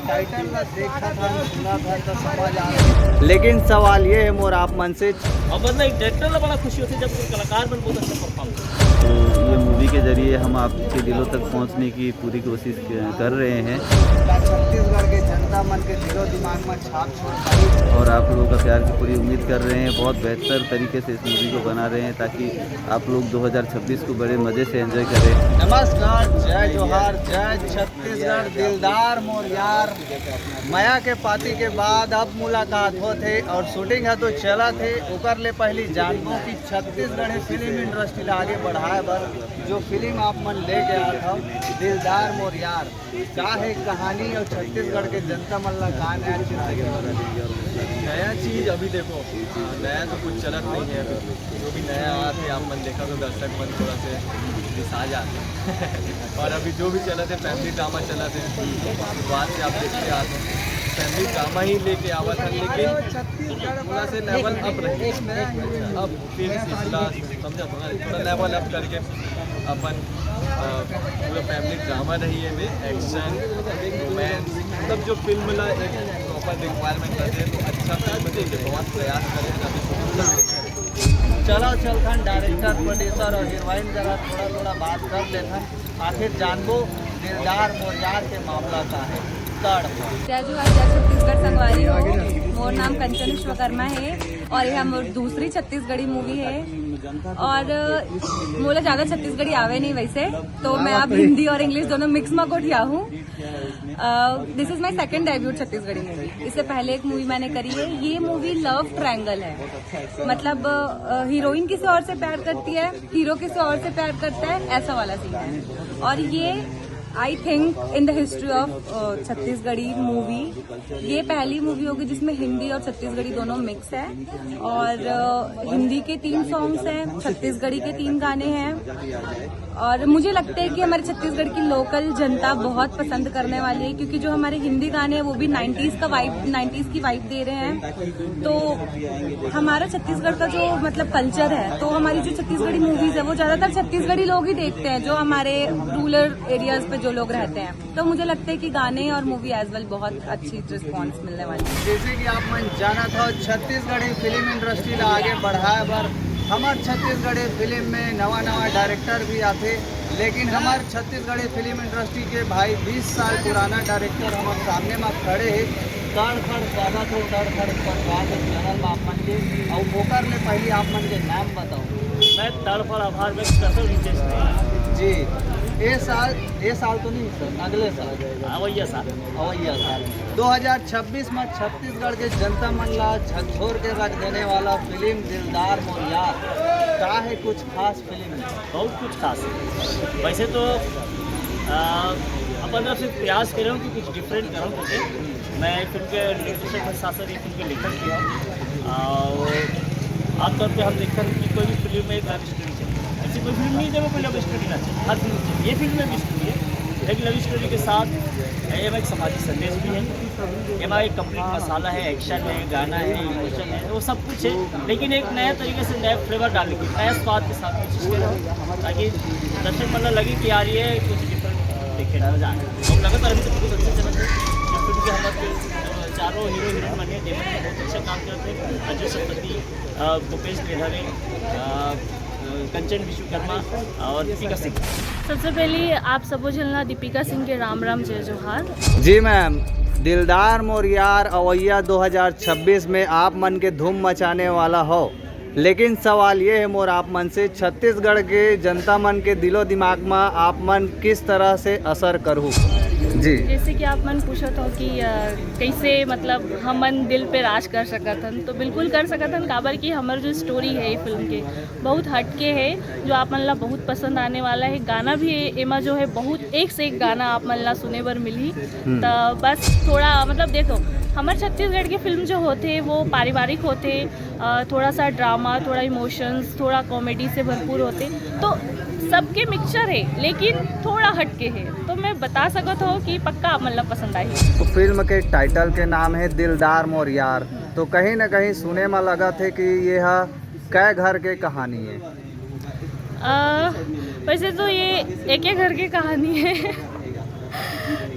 Title ला देखा था, सुना था तो समझ आ रहा, लेकिन सवाल ये है मोर आप मन से अब मतलब एक डायरेक्टर बड़ा खुशी होती है जब कोई कलाकार बन बहुत अच्छा परफॉर्म करता है। तो ये मूवी के ज़रिए हम आपके दिलों तक पहुंचने की पूरी कोशिश कर रहे हैं छत्तीसगढ़ के जनता मन के दिलो दिमाग में छाप छोड़ पाई। और आप लोगों का प्यार की पूरी उम्मीद कर रहे हैं। बहुत बेहतर तरीके से इस मूवी को बना रहे हैं ताकि आप लोग 2026 को बड़े मज़े से एंजॉय करें। नमस्कार, जय जोहार, जय छत्तीसगढ़, दिलदार मोर यार। माया के पाती के बाद अब मुलाकात होते और शूटिंग है तो चला थे ओकर ले पहली जानबो कि छत्तीसगढ़ फिल्म इंडस्ट्री ला आगे बढ़ाए बर जो फिल्म आप मन ले गया था दिलदार मोर यार, क्या है कहानी और छत्तीसगढ़ के जनता मन ला का नया नया चीज़ अभी देखो, नया तो कुछ चलत नहीं है अभी। जो भी नया आते आप मन देखा तो दर्शक मन थोड़ा से दिशा जाते और अभी जो भी चला थे फैमिली ड्रामा चला थे, शुरुआत से आप देखते आते हैं फैमिली ड्रामा ही लेके आवा था, लेकिन थोड़ा से लेवल अप रहे। अब फिर सिलसिला समझा थोड़ा लेवल अप करके अपन पूरा फैमिली ड्रामा रही है में एक्शन रोमांस मतलब जो फिल्म ला एक प्रॉपर रिक्वायरमेंट करते हैं तो अच्छा फिल्म देंगे, बहुत प्रयास करें अभी। चलो चलथन डायरेक्टर प्रोड्यूसर और हीरोइन जरा थोड़ा थोड़ा बात कर लेथन, आखिर जानबो दिलदार मोर यार के मामला का है। जय जोहार, जय छत्तीसगढ़ संगवारी हो। मोर नाम कंचन विश्वकर्मा है और यह मोर दूसरी छत्तीसगढ़ी मूवी है और मोला ज़्यादा छत्तीसगढ़ी आवे नहीं वैसे, तो मैं अब हिंदी और इंग्लिश दोनों मिक्स में कोठिया हूँ। This is my second debut Chhattisgarhi movie. इससे पहले एक मूवी मैंने करी है। ये मूवी लव ट्रायंगल है, मतलब हीरोइन किसी और से प्यार करती है, हीरो किसी और से प्यार करता है, ऐसा वाला सीन है। और ये I think in the history of Chhattisgarhi movie ये पहली मूवी होगी जिसमें हिंदी और छत्तीसगढ़ी दोनों मिक्स है। और हिंदी के 3 सॉन्ग्स हैं, छत्तीसगढ़ी के 3 गाने हैं और मुझे लगता है कि हमारे छत्तीसगढ़ की लोकल जनता बहुत पसंद करने वाली है, क्योंकि जो हमारे हिंदी गाने हैं वो भी 90s की वाइब दे रहे हैं। तो हमारा छत्तीसगढ़ का जो मतलब कल्चर है, तो हमारी जो छत्तीसगढ़ी मूवीज है वो ज्यादातर छत्तीसगढ़ी लोग ही देखते हैं, जो हमारे रूरल एरियाज पे जो लोग रहते हैं। तो मुझे लगता है कि गाने और मूवी एज वेल बहुत अच्छी रिस्पॉन्स मिलने वाली है। जैसे कि आप मन जाना था छत्तीसगढ़ी फिल्म इंडस्ट्री ला आगे बढ़ाए बर हमारे छत्तीसगढ़ी फिल्म में नवा डायरेक्टर भी आते, लेकिन हमारे छत्तीसगढ़ी फिल्म इंडस्ट्री के भाई 20 साल पुराना डायरेक्टर हमारे सामने में खड़े है। तड़फड़ स्वागत हो, तड़फड़ परिवार के चैनल में आप मन के और ओकर में पहले आप मन के नाम बताओ। मैं तड़फड़ आभार व्यक्त करता हूँ रितेश ने। जी, ये साल तो नहीं सर, अगले साल अवैया साल 2026 में छत्तीसगढ़ के जनता मन ला झकझोर के रख देने वाला फिल्म दिलदार मोर यार, का है कुछ खास फिल्म है? बहुत कुछ खास है। वैसे तो अपन तरफ से प्रयास कर रहा हूँ कि कुछ डिफरेंट करूँ, क्योंकि मैं फिल्म के निर्देशक के साथ साथ ये फिल्म के लेखक किया हूँ। और आमतौर पर हम देखते हैं कि कोई भी फिल्म में एक लव स्टोरी चाहिए, ऐसी कोई फिल्म नहीं जब कोई लव स्टोरी ना चाहिए, हर फिल्म चाहिए। ये फिल्म में भी स्टोरी है, लेकिन लव स्टोरी के साथ एम एक सामाजिक संदेश भी है, एम एक कंप्लीट मसाला है, एक्शन है, गाना है, इमोशन है, वो सब कुछ है, लेकिन एक नया तरीके से नया फ्लेवर डालने की नया स्वाद के साथ कोशिश कर रहा हूँ, ताकि दर्शक मतलब लगे कि यार ये कुछ डिफरेंट देखे ना जाए। हम लगातार अभी तक बहुत अच्छे चलते हैं फिल्म के, हम चारों हीरो हीरोइन बने, देवन में बहुत अच्छा काम करते हैं, अजय सतपति, भूपेश मेधावी, कंचन विश्वकर्मा और दीपिका सिंह। सबसे पहले आप सबको झलना दीपिका सिंह के राम राम जय जोहार। जी मैम, दिलदार मोर यार अवैया 2026 में आप मन के धूम मचाने वाला हो, लेकिन सवाल ये है मोर आप मन से छत्तीसगढ़ के जनता मन के दिलो दिमाग में आप मन किस तरह से असर करूँ? जी, जैसे कि आप मन पूछत हो कि कैसे मतलब हम मन दिल पे राज कर सकत हन, तो बिल्कुल कर सकत हन, काबर कि हमार जो स्टोरी है फिल्म के बहुत हटके है, जो आप मन ला बहुत पसंद आने वाला है। गाना भी एमा जो है बहुत एक से एक गाना आप मन ला सुने बर मिली। तो बस थोड़ा मतलब देखो हमारे छत्तीसगढ़ के फिल्म जो होते वो पारिवारिक होते, थोड़ा सा ड्रामा, थोड़ा इमोशंस, थोड़ा कॉमेडी से भरपूर होते, तो सबके मिक्सचर है लेकिन थोड़ा हटके है, तो मैं बता सकत हो कि पक्का मतलब पसंद आई। तो फिल्म के टाइटल के नाम है दिलदार मोर यार, तो कहीं ना कहीं सुने में लगा थे कि यह कै घर के कहानी है? वैसे तो ये एक ही घर की कहानी है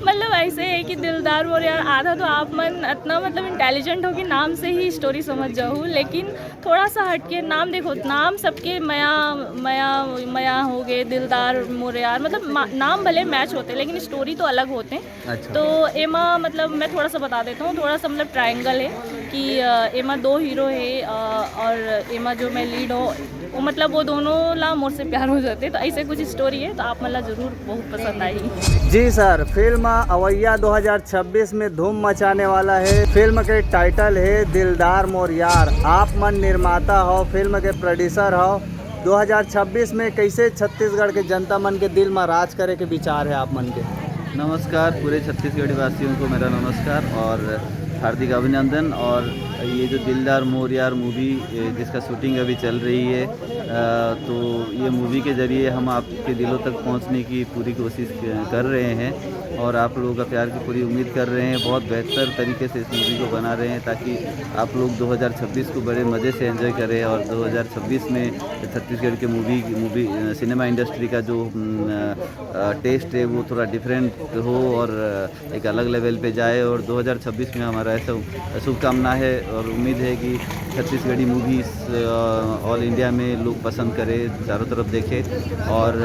मतलब ऐसे है कि दिलदार मोर यार आधा तो आप मन इतना मतलब इंटेलिजेंट हो कि नाम से ही स्टोरी समझ जाओ, लेकिन थोड़ा सा हटके नाम देखो, नाम सबके मया मया मया हो गए, दिलदार मोर यार, मतलब नाम भले मैच होते लेकिन स्टोरी तो अलग होते हैं। अच्छा। तो एमा मतलब मैं थोड़ा सा बता देता हूँ, थोड़ा सा मतलब ट्रायंगल है कि एमा 2 हीरो है और एमा जो मैं लीड हो वो मतलब वो दोनों ला मोर से प्यार हो जाते, तो ऐसे कुछ स्टोरी है, तो आप मतलब ज़रूर बहुत पसंद आएगी। जी सर, फिल्म अवैया 2026 में धूम मचाने वाला है। फिल्म के टाइटल है दिलदार मोर यार। आप मन निर्माता हो, फिल्म के प्रोड्यूसर हो। 2026 में कैसे छत्तीसगढ़ के जनता मन के दिल में राज करे के विचार है आप मन के? नमस्कार पूरे छत्तीसगढ़ी वासियों को मेरा नमस्कार और हार्दिक अभिनंदन। और ये जो दिलदार मोर यार मूवी जिसका शूटिंग अभी चल रही है, तो ये मूवी के ज़रिए हम आपके दिलों तक पहुंचने की पूरी कोशिश कर रहे हैं और आप लोगों का प्यार की पूरी उम्मीद कर रहे हैं। बहुत बेहतर तरीके से इस मूवी को बना रहे हैं ताकि आप लोग 2026 को बड़े मज़े से एंजॉय करें और 2026 में छत्तीसगढ़ के मूवी सिनेमा इंडस्ट्री का जो टेस्ट है वो थोड़ा डिफरेंट हो और एक अलग लेवल पे जाए। और 2026 में हमारा ऐसा शुभकामना है और उम्मीद है कि छत्तीसगढ़ी मूवीज़ ऑल इंडिया में लोग पसंद करें, चारों तरफ देखें। और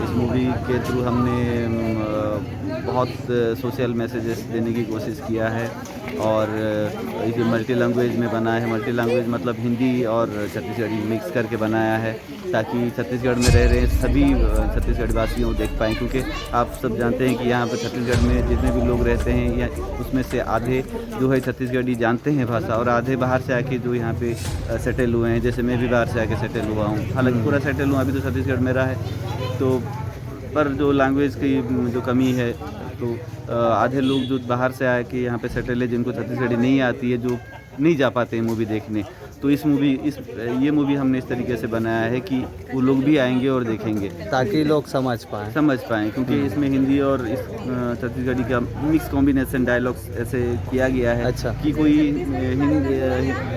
इस मूवी के थ्रू हमने बहुत सोशल मैसेजेस देने की कोशिश किया है और इसे मल्टी लैंग्वेज में बनाया है। मल्टी लैंग्वेज मतलब हिंदी और छत्तीसगढ़ी मिक्स करके बनाया है ताकि छत्तीसगढ़ में रह रहे सभी छत्तीसगढ़ वासियों को देख पाएँ, क्योंकि आप सब जानते हैं कि यहाँ पर छत्तीसगढ़ में जितने भी लोग रहते हैं या उसमें से आधे जो है छत्तीसगढ़ी जानते हैं भाषा और आधे बाहर से आके जो यहाँ पे सेटल हुए हैं। जैसे मैं भी बाहर से आके सेटल हुआ हूँ, हालांकि पूरा सेटल हूँ, अभी तो छत्तीसगढ़ में रहा है, तो पर जो लैंग्वेज की जो कमी है तो आधे लोग जो बाहर से आए कि यहाँ पे सेटल है जिनको छत्तीसगढ़ी नहीं आती है, जो नहीं जा पाते हैं मूवी देखने। तो ये मूवी हमने इस तरीके से बनाया है कि वो लोग भी आएंगे और देखेंगे ताकि लोग समझ पाएँ, क्योंकि इसमें हिंदी और इस छत्तीसगढ़ी का मिक्स कॉम्बिनेशन डायलॉग्स ऐसे किया गया है। अच्छा। कि कोई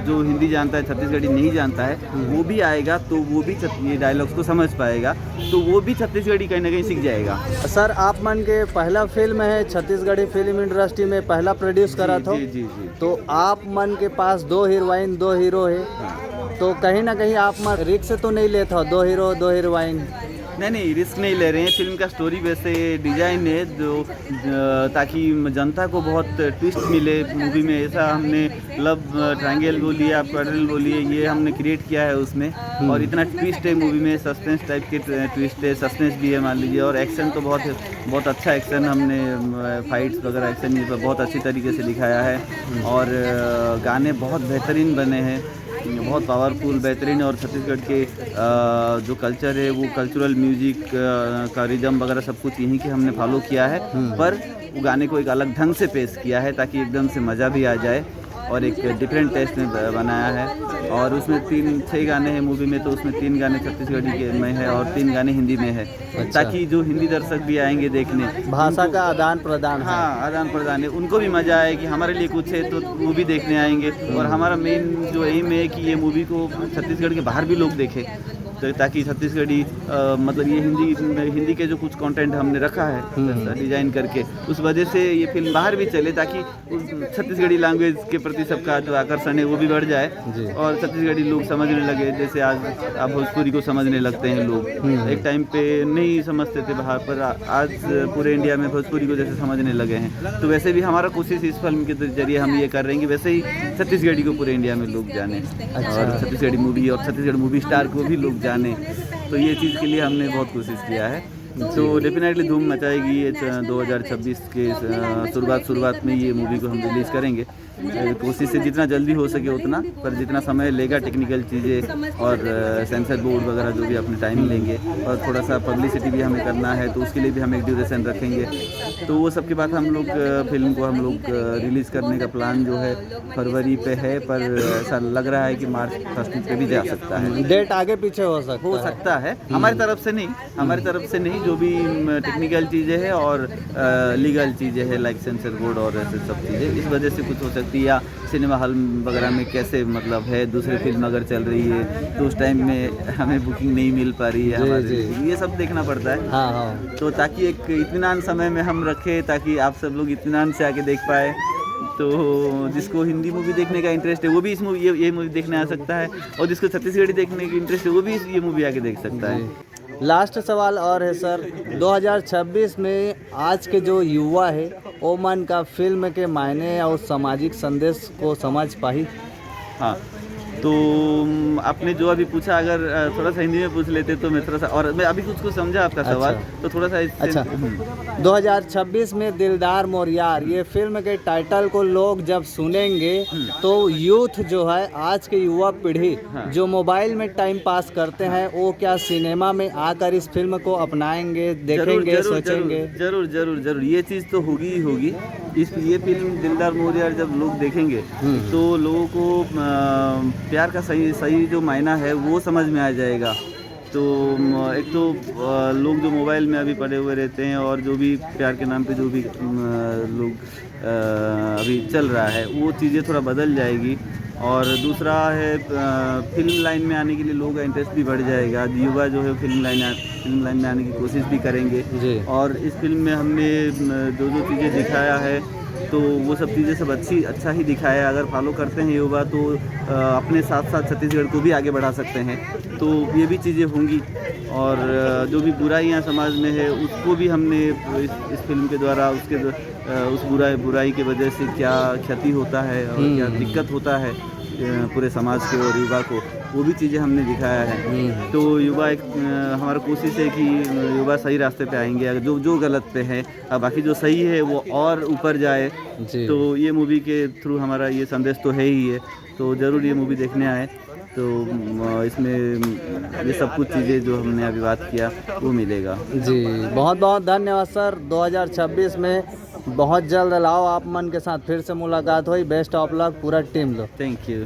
जो हिंदी जानता है छत्तीसगढ़ी नहीं जानता है वो भी आएगा तो वो भी ये डायलॉग्स को समझ पाएगा, तो वो भी छत्तीसगढ़ी कहीं ना कहीं सीख जाएगा। सर, आप मन के पहला फिल्म है छत्तीसगढ़ी फिल्म इंडस्ट्री में पहला प्रोड्यूस करा था, जी। तो आप मन के पास 2 हीरोइन 2 हीरो है, तो कहीं ना कहीं आप मन रिस्क तो नहीं लेते हो 2 हीरो 2 हीरोइन? नहीं, रिस्क नहीं ले रहे हैं। फिल्म का स्टोरी वैसे डिजाइन है जो ताकि जनता को बहुत ट्विस्ट मिले मूवी में। ऐसा हमने लव ट्रायंगल बोलिए, आप क्वाड्रिल बोलिए, ये हमने क्रिएट किया है उसमें। और इतना ट्विस्ट है मूवी में, सस्पेंस टाइप के ट्विस्ट है, सस्पेंस भी है मान लीजिए। और एक्शन तो बहुत अच्छा एक्शन, हमने फाइट्स वगैरह एक्शन बहुत अच्छी तरीके से दिखाया है। और गाने बहुत बेहतरीन बने हैं, बहुत पावरफुल बेहतरीन। और छत्तीसगढ़ के जो कल्चर है वो कल्चरल म्यूजिक का रिदम वगैरह सब कुछ यहीं के हमने फॉलो किया है, पर वो गाने को एक अलग ढंग से पेश किया है ताकि एकदम से मज़ा भी आ जाए और एक डिफरेंट टेस्ट में बनाया है। और उसमें 6 गाने हैं मूवी में, तो उसमें 3 गाने छत्तीसगढ़ी के में है और 3 गाने हिंदी में है। अच्छा। ताकि जो हिंदी दर्शक भी आएंगे देखने, भाषा का आदान प्रदान। हाँ, आदान प्रदान है, उनको भी मज़ा आए कि हमारे लिए कुछ है तो वो भी देखने आएंगे। और हमारा मेन जो एम है कि ये मूवी को छत्तीसगढ़ के बाहर भी लोग देखें, तो ताकि छत्तीसगढ़ी मतलब ये हिंदी के जो कुछ कंटेंट हमने रखा है डिजाइन करके, उस वजह से ये फिल्म बाहर भी चले ताकि छत्तीसगढ़ी लैंग्वेज के प्रति सबका जो आकर्षण है वो भी बढ़ जाए और छत्तीसगढ़ी लोग समझने लगे। जैसे आज आप भोजपुरी को समझने लगते हैं लोग, एक टाइम पे नहीं समझते थे बाहर, पर आज पूरे इंडिया में भोजपुरी को जैसे समझने लगे हैं। तो वैसे भी हमारा कोशिश इस फिल्म के जरिए हम ये कर रहे हैं कि वैसे ही छत्तीसगढ़ी को पूरे इंडिया में लोग जाने और छत्तीसगढ़ी मूवी और छत्तीसगढ़ मूवी स्टार को भी लोग जाने। तो ये चीज़ के लिए हमने बहुत कोशिश किया है। तो डेफिनेटली धूम मचाएगी ये 2026 के शुरुआत में ये मूवी को हम रिलीज़ करेंगे। कोशिश से जितना जल्दी हो सके उतना, पर जितना समय लेगा टेक्निकल चीज़ें और सेंसर बोर्ड वगैरह जो भी अपने टाइम लेंगे और थोड़ा सा पब्लिसिटी भी हमें करना है तो उसके लिए भी हम एक ड्यूरेशन रखेंगे। तो वो सब के बाद हम लोग फिल्म को हम लोग रिलीज़ करने का प्लान जो है फरवरी पे है, पर ऐसा लग रहा है कि मार्च 1 पे भी जा सकता है। डेट आगे पीछे हो सकता है। हमारी तरफ से नहीं, होगी, जो भी टेक्निकल चीज़ें हैं और लीगल चीज़ें हैं लाइक सेंसर बोर्ड और ऐसे सब चीज़ें, इस वजह से कुछ हो सकती है। या सिनेमा हॉल वगैरह में कैसे मतलब है, दूसरी फिल्म अगर चल रही है तो उस टाइम में हमें बुकिंग नहीं मिल पा रही है हमारे, ये सब देखना पड़ता है। हाँ हाँ। तो ताकि एक इत्मीनान समय में हम रखें, ताकि आप सब लोग इत्मीनान से आके देख पाए। तो जिसको हिंदी मूवी देखने का इंटरेस्ट है वो भी इस मूवी ये मूवी देखने आ सकता है, और जिसको छत्तीसगढ़ी देखने की इंटरेस्ट है वो भी ये मूवी आके देख सकता है। लास्ट सवाल और है सर, 2026 में आज के जो युवा है ओमन का फिल्म के मायने और सामाजिक संदेश को समझ पाई? हाँ, तो आपने जो अभी पूछा, अगर थोड़ा सा हिंदी में पूछ लेते तो मैं थोड़ा सा, और मैं अभी कुछ समझा आपका सवाल, तो थोड़ा सा अच्छा। 2026 में दिलदार मोर यार, ये फिल्म के टाइटल को लोग जब सुनेंगे तो यूथ जो है, आज के युवा पीढ़ी जो मोबाइल में टाइम पास करते हैं, वो क्या सिनेमा में आकर इस फिल्म को अपनाएंगे, देखेंगे, सोचेंगे? जरूर जरूर जरूर, ये चीज़ तो होगी ही होगी। ये फिल्म दिलदार मोर यार जब लोग देखेंगे तो लोगों को प्यार का सही जो मायना है वो समझ में आ जाएगा। तो एक तो लोग जो मोबाइल में अभी पड़े हुए रहते हैं, और जो भी प्यार के नाम पे जो भी लोग अभी चल रहा है, वो चीज़ें थोड़ा बदल जाएगी। और दूसरा है फिल्म लाइन में आने के लिए लोगों का इंटरेस्ट भी बढ़ जाएगा। युवा जो है फिल्म लाइन में आने की कोशिश भी करेंगे जी। और इस फिल्म में हमने जो चीज़ें दिखाया है तो वो सब चीज़ें सब अच्छा ही दिखाया है। अगर फॉलो करते हैं युवा तो अपने साथ साथ छत्तीसगढ़ को भी आगे बढ़ा सकते हैं। तो ये भी चीज़ें होंगी, और जो भी बुराइयाँ समाज में है उसको भी हमने इस फिल्म के द्वारा उस बुराई की वजह से क्या क्षति होता है और क्या दिक्कत होता है पूरे समाज के और युवा को, वो भी चीज़ें हमने दिखाया है। तो युवा हमारा कोशिश है कि युवा सही रास्ते पे आएंगे, अगर जो गलत पे है, अब बाकी जो सही है वो और ऊपर जाए। तो ये मूवी के थ्रू हमारा ये संदेश तो है ही है, तो ज़रूर ये मूवी देखने आए। तो इसमें ये सब कुछ चीज़ें जो हमने अभी बात किया वो मिलेगा। जी, बहुत बहुत धन्यवाद सर। 2026 में बहुत जल्द लाओ आप मन के साथ फिर से मुलाकात हुई। बेस्ट ऑफ लक पूरा टीम लो। Thank you.